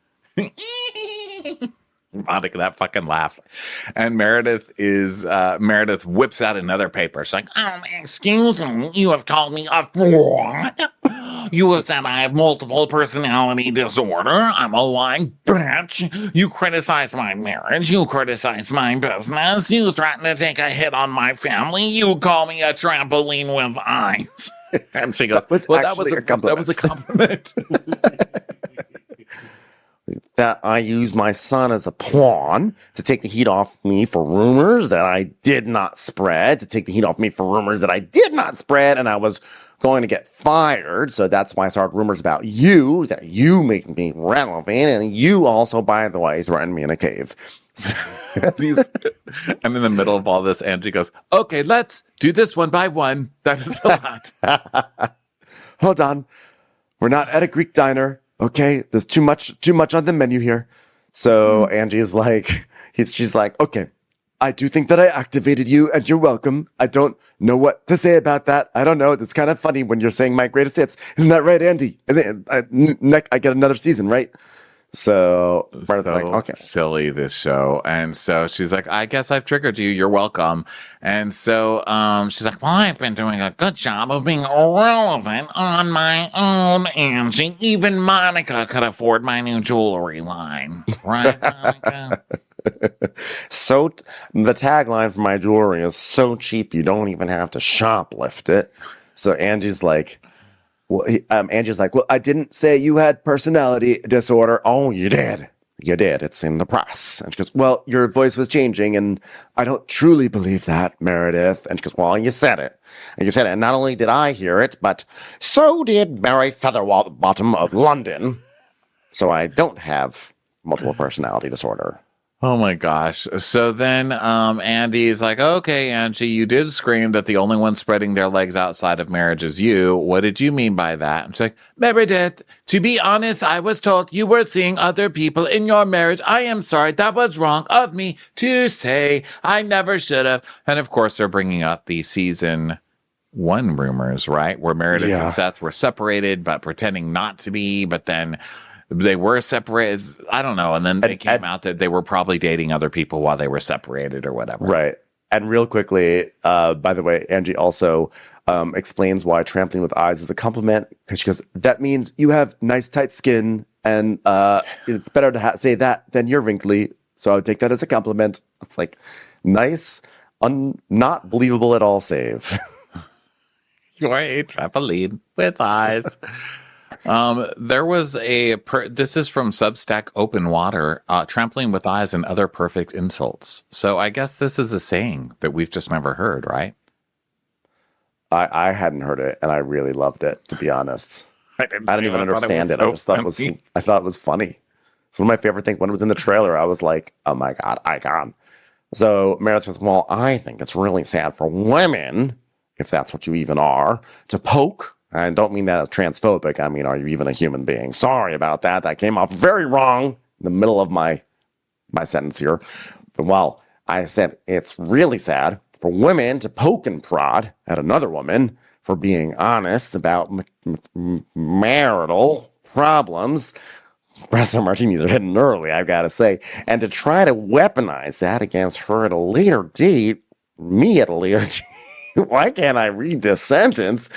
Monica, that fucking laugh. And Meredith whips out another paper. She's like, excuse me, you have called me a fraud. You have said I have multiple personality disorder. I'm a lying bitch. You criticize my marriage. You criticize my business. You threaten to take a hit on my family. You call me a trampoline with eyes. And she goes, that was a compliment. That I use my son as a pawn to take the heat off me for rumors that I did not spread, and I was going to get fired. So that's why I started rumors about you, that you make me relevant, and you also, by the way, threatened me in a cave. I'm in the middle of all this. Angie goes, okay, let's do this one by one. That is a lot. Hold on. We're not at a Greek diner. Okay, there's too much on the menu here. So Angie's like, she's like, okay, I do think that I activated you, and you're welcome. I don't know what to say about that. I don't know. It's kind of funny when you're saying my greatest hits. Isn't that right, Andy? I get another season, right? So Meredith's like, okay. Silly, this show. And so she's like, I guess I've triggered you. You're welcome. And so she's like, well, I've been doing a good job of being irrelevant on my own, Angie. Even Monica could afford my new jewelry line. Right, Monica? So the tagline for my jewelry is so cheap you don't even have to shoplift it. So Angie's like, well, I didn't say you had personality disorder. Oh, you did. You did. It's in the press. And she goes, well, your voice was changing, and I don't truly believe that, Meredith. And she goes, well, you said it. And you said it. And not only did I hear it, but so did Mary Featherbottom of London. So I don't have multiple personality disorder. Oh my gosh. So then Andy's like, okay, Angie, you did scream that the only one spreading their legs outside of marriage is you. What did you mean by that? And she's like, Meredith, to be honest, I was told you were seeing other people in your marriage. I am sorry. That was wrong of me to say. I never should have. And of course, they're bringing up the season 1 rumors, right? Where Meredith and Seth were separated, but pretending not to be, but then they were separated. I don't know. And then they came out that they were probably dating other people while they were separated or whatever. Right. And real quickly, by the way, Angie also explains why trampling with eyes is a compliment, because she goes, that means you have nice, tight skin, and it's better to say that than you're wrinkly. So I would take that as a compliment. It's like, nice, not believable at all save. You're a trampoline with eyes. There was this is from Substack Open Water, trampling with eyes and other perfect insults. So I guess this is a saying that we've just never heard, right? I hadn't heard it, and I really loved it, to be honest. I didn't even understand it. I just thought I thought it was funny. It's one of my favorite things. When it was in the trailer, I was like, oh my God, icon. So Meredith says, well, I think it's really sad for women, if that's what you even are, to poke. I don't mean that as transphobic. I mean, are you even a human being? Sorry about that. That came off very wrong in the middle of my sentence here. But, well, I said it's really sad for women to poke and prod at another woman for being honest about marital problems. Espresso martinis are hitting early, I've got to say. And to try to weaponize that against her at a later date, me at a later date. Why can't I read this sentence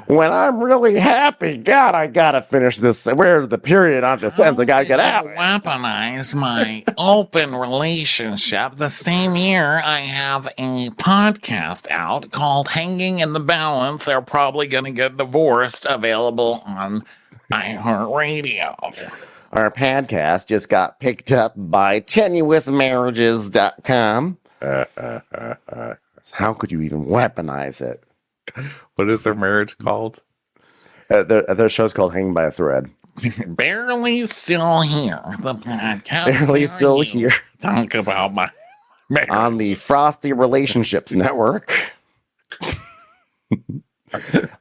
when I'm really happy? God, I gotta finish this. Where's the period on the sentence? I gotta get out. Weaponize my open relationship. The same year, I have a podcast out called Hanging in the Balance. They're probably gonna get divorced. Available on iHeartRadio. Our podcast just got picked up by tenuousmarriages.com. How could you even weaponize it? What is their marriage called? Their show's called Hanging by a Thread. Barely Still Here. The podcast. Barely Still Here. Talk about my marriage. On the Frosty Relationships Network.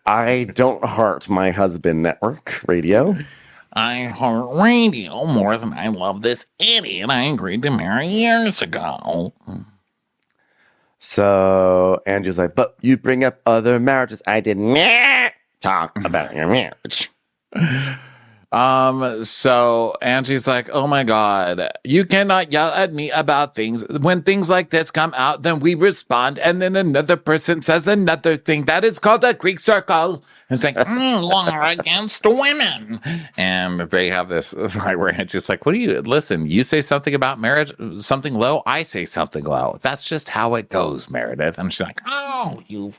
I Don't Heart My Husband Network Radio. I heart radio more than I love this idiot I agreed to marry years ago. So Angie's like, but you bring up other marriages. I did not talk about your marriage. So Angie's like, oh my God, you cannot yell at me about things. When things like this come out, then we respond, and then another person says another thing. That is called a Greek circle. And it's like, law against women. And they have this right where Angie's like, what do you, listen, you say something about marriage, something low, I say something low. That's just how it goes, Meredith. And she's like, oh, you've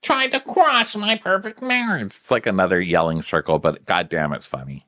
tried to crush my perfect marriage. It's like another yelling circle, but goddamn, it's funny.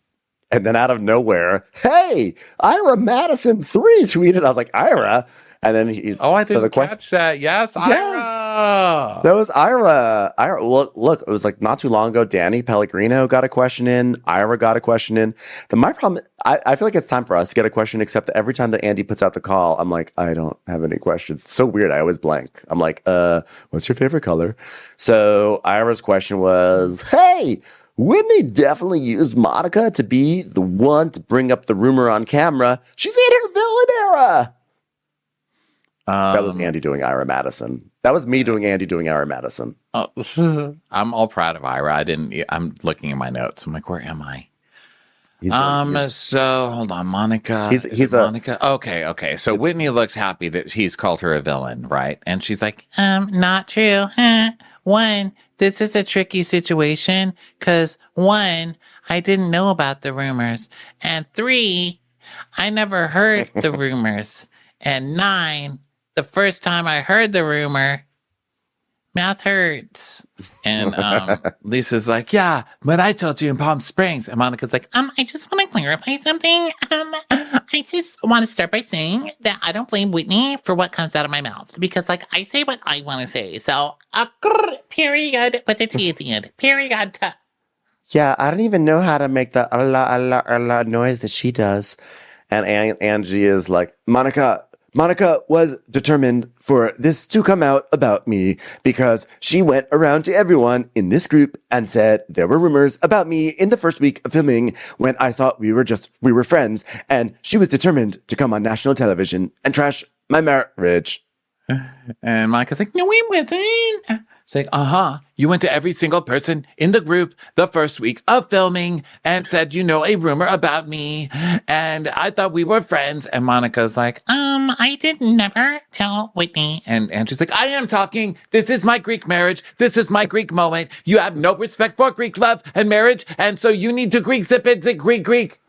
And then out of nowhere, hey, Ira Madison 3 tweeted. I was like, Ira? And then he's... Oh, I didn't catch that. Yes, Ira! That was Ira. Look, it was like not too long ago, Danny Pellegrino got a question in. Ira got a question in. My problem, I feel like it's time for us to get a question, except that every time that Andy puts out the call, I'm like, I don't have any questions. It's so weird. I always blank. I'm like, what's your favorite color? So Ira's question was, hey... Whitney definitely used Monica to be the one to bring up the rumor on camera. She's in her villain era. That was Andy doing Ira Madison. That was me doing Andy doing Ira Madison. I'm all proud of Ira. I'm looking at my notes. I'm like, where am I? So hold on, Monica. He's Monica. Okay. So Whitney looks happy that he's called her a villain, right? And she's like, not true. One, this is a tricky situation because one, I didn't know about the rumors, and 3, I never heard the rumors, and 9, the first time I heard the rumor, mouth hurts. And Lisa's like, yeah, but I told you in Palm Springs. And Monica's like, I just want to clarify something. I just want to start by saying that I don't blame Whitney for what comes out of my mouth because, like, I say what I want to say. So, period, but the T at the end. Period. Yeah, I don't even know how to make the Allah noise that she does. And Angie is like, Monica was determined for this to come out about me because she went around to everyone in this group and said there were rumors about me in the first week of filming when I thought we were friends. And she was determined to come on national television and trash my marriage. And Monica's like, no, we wasn't. It's like, you went to every single person in the group the first week of filming and said, a rumor about me. And I thought we were friends. And Monica's like, I did never tell Whitney. And she's like, I am talking. This is my Greek marriage. This is my Greek moment. You have no respect for Greek love and marriage. And so you need to Greek zip it, Greek.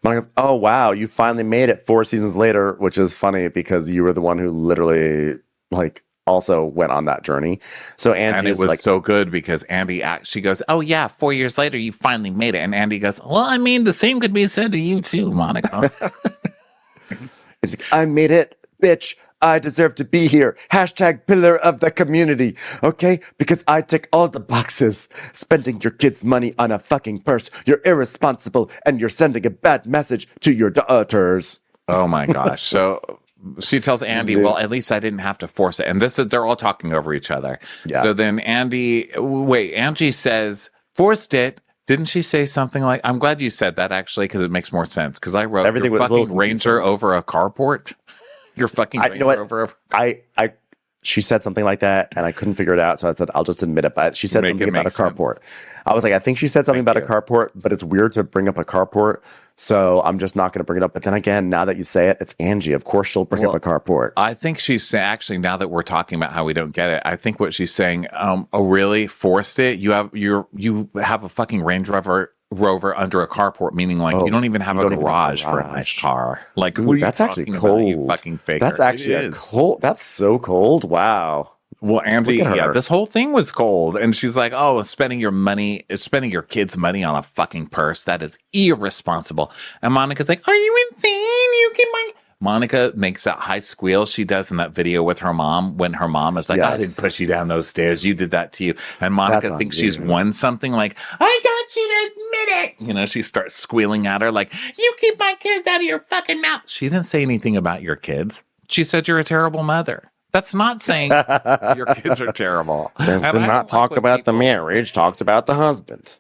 Monica's, oh, wow, you finally made it 4 seasons later, which is funny because you were the one who literally, also went on that journey. So Andy and it was so good because she goes, oh yeah, 4 years later, you finally made it. And Andy goes, well, I mean, the same could be said to you too, Monica. It's like, I made it, bitch. I deserve to be here. # pillar of the community. Okay? Because I tick all the boxes. Spending your kids' money on a fucking purse. You're irresponsible and you're sending a bad message to your daughters. Oh my gosh. So she tells Andy, well, at least I didn't have to force it. And they're all talking over each other. Yeah. So then Angie says, forced it. Didn't she say something like, I'm glad you said that actually, because it makes more sense. Because I wrote, everything your fucking Ranger over a carport. Your fucking Ranger over a... She said something like that, and I couldn't figure it out, so I said, I'll just admit it. But she said something about a carport. I was like, I think she said something about a carport, but it's weird to bring up a carport, so I'm just not going to bring it up. But then again, now that you say it, it's Angie. Of course she'll bring up a carport. I think she's saying, actually, now that we're talking about how we don't get it, I think what she's saying, really forced it. You have a fucking Range Rover under a carport, meaning you don't even have a garage for a nice car. Like, ooh, that's actually cold. About, you fucking faker? That's actually cold. That's so cold. Wow. Well, Andy, this whole thing was cold. And she's like, oh, spending your kids' money on a fucking purse. That is irresponsible. And Monica's like, are you insane? You keep my... Monica makes that high squeal she does in that video with her mom when her mom is like, I didn't push you down those stairs. You did that to you. And Monica thinks she's won something like, I got you to admit it. She starts squealing at her like, you keep my kids out of your fucking mouth. She didn't say anything about your kids. She said you're a terrible mother. That's not saying your kids are terrible. Did not talk about the marriage, talked about the husband.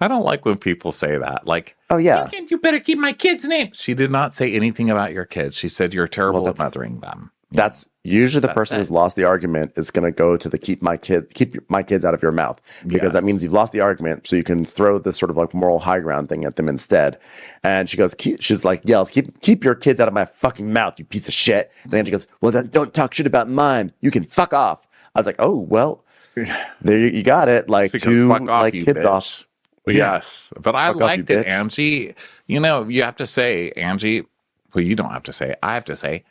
I don't like when people say that. Like, oh, yeah. You better keep my kids' name. She did not say anything about your kids. She said you're terrible at mothering them. That's usually the person who's lost the argument is going to go to the keep my kids out of your mouth, because that means you've lost the argument. So you can throw this sort of like moral high ground thing at them instead. And she goes, yells, keep your kids out of my fucking mouth, you piece of shit. And then she goes, well, then don't talk shit about mine. You can fuck off. I was like, oh, well, there you got it. Like two like kids off. Yes. But I liked it, Angie. You have to say, Angie, well, you don't have to say, I have to say,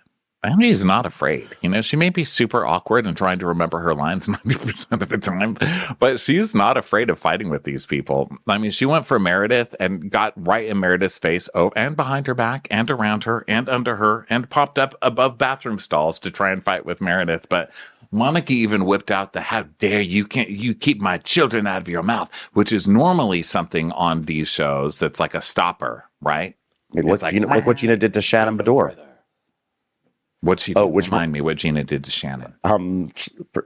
Angie's not afraid. She may be super awkward and trying to remember her lines 90% of the time, but she's not afraid of fighting with these people. I mean, she went for Meredith and got right in Meredith's face, and behind her back and around her and under her, and popped up above bathroom stalls to try and fight with Meredith. But Monica even whipped out the "how dare you keep my children out of your mouth," which is normally something on these shows that's like a stopper, right? Look what Gina did to Shannon Bedore. What she did? Remind me what Gina did to Shannon.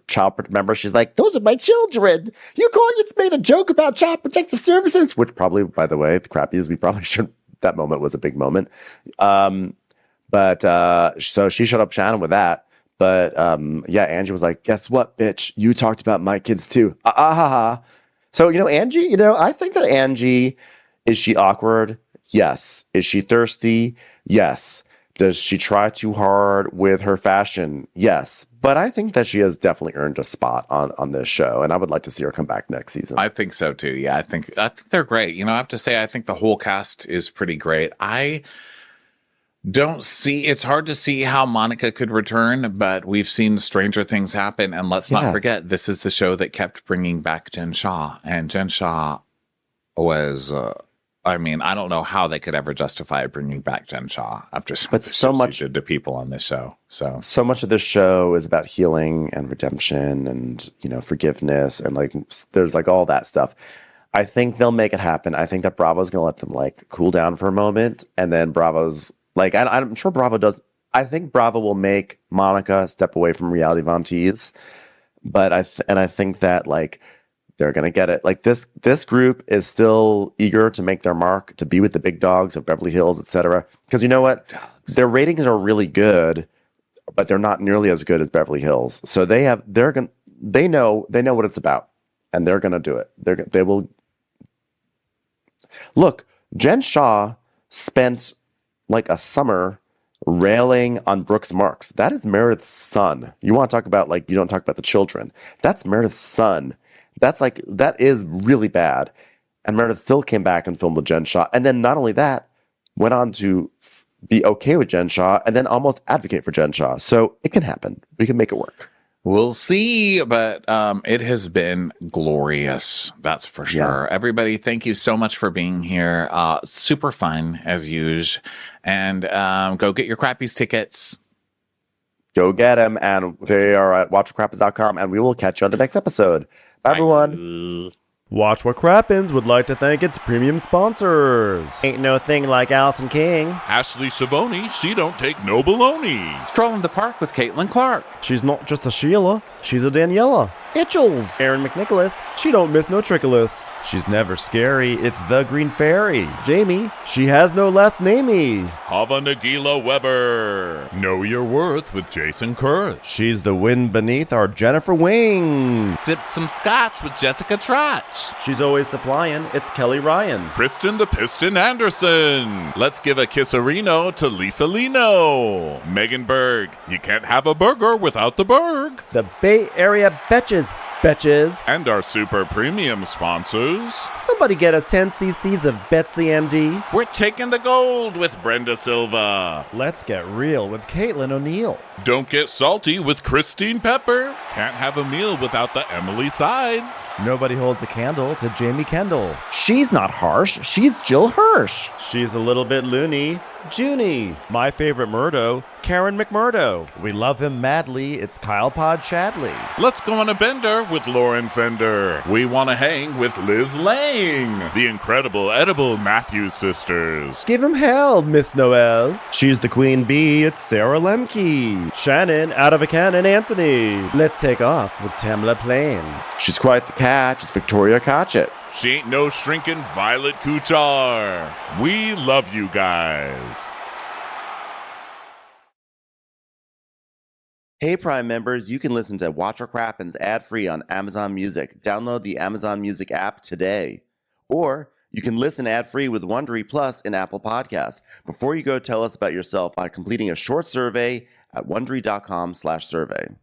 Child remember, she's like, those are my children. You just made a joke about Child Protective Services, which probably, by the way, the crap is we probably should. That moment was a big moment. But so she shut up Shannon with that. But yeah, Angie was like, guess what, bitch? You talked about my kids too. So, Angie, I think that Angie, is she awkward? Yes. Is she thirsty? Yes. Does she try too hard with her fashion? Yes. But I think that she has definitely earned a spot on this show. And I would like to see her come back next season. I think so too. Yeah, I think they're great. I have to say, I think the whole cast is pretty great. It's hard to see how Monica could return, but we've seen stranger things happen. And let's not forget, this is the show that kept bringing back Jen Shah. And Jen Shah was, I don't know how they could ever justify bringing back Jen Shah after so much she did to people on this show. So much of this show is about healing and redemption and, forgiveness. And there's all that stuff. I think they'll make it happen. I think that Bravo's going to let them cool down for a moment. And then Bravo's I'm sure Bravo does. I think Bravo will make Monica step away from reality Vontees, but I think that they're gonna get it. This group is still eager to make their mark, to be with the big dogs of Beverly Hills, etc. Because you know what, their ratings are really good, but they're not nearly as good as Beverly Hills. So they know what it's about, and they're gonna do it. They will. Look, Jen Shah spent a summer railing on Brooks Marks. That is Meredith's son. You want to talk about you don't talk about the children. That's Meredith's son. That is really bad. And Meredith still came back and filmed with Jen Shah. And then not only that, went on to be okay with Jen Shah and then almost advocate for Jen Shah. So it can happen. We can make it work. We'll see, but it has been glorious. That's for sure. Yeah. Everybody, thank you so much for being here. Super fun as usual. And go get your Crappies tickets. Go get them. And they are at watchwhatcrappens.com. And we will catch you on the next episode. Bye, everyone. Watch What Crappens would like to thank its premium sponsors. Ain't no thing like Allison King. Ashley Savoni, she don't take no baloney. Strolling the park with Caitlin Clark. She's not just a Sheila, she's a Daniela. Itchels. Aaron McNicholas, she don't miss no trickolas. She's never scary, it's the Green Fairy. Jamie, she has no last namey. Hava Nagila Weber. Know your worth with Jason Kurth. She's the wind beneath our Jennifer Wing. Sip some scotch with Jessica Trotch. She's always supplying, it's Kelly Ryan. Kristen the Piston Anderson. Let's give a kisserino to Lisa Lino. Megan Berg, you can't have a burger without the Berg. The Bay Area Betches. And our super premium sponsors. Somebody get us 10 cc's of Betsy MD. We're taking the gold with Brenda Silva. Let's get real with Caitlin O'Neill. Don't get salty with Christine Pepper. Can't have a meal without the Emily Sides. Nobody holds a candle to Jamie Kendall. She's not harsh, she's Jill Hirsch. She's a little bit loony. Junie. My favorite Murdo, Karen McMurdo. We love him madly, it's Kyle Pod Shadley. Let's go on a bender with Lauren Fender. We want to hang with Liz Lang. The incredible edible Matthews sisters. Give him hell, Miss Noel. She's the queen bee, it's Sarah Lemke. Shannon, out of a cannon, Anthony. Let's take off with Tamla Plain. She's quite the catch, it's Victoria Cotchett. She ain't no shrinking Violet Kuchar. We love you guys. Hey, Prime members, you can listen to Watch What Crappens ad-free on Amazon Music. Download the Amazon Music app today. Or you can listen ad-free with Wondery Plus in Apple Podcasts. Before you go, tell us about yourself by completing a short survey at Wondery.com/survey.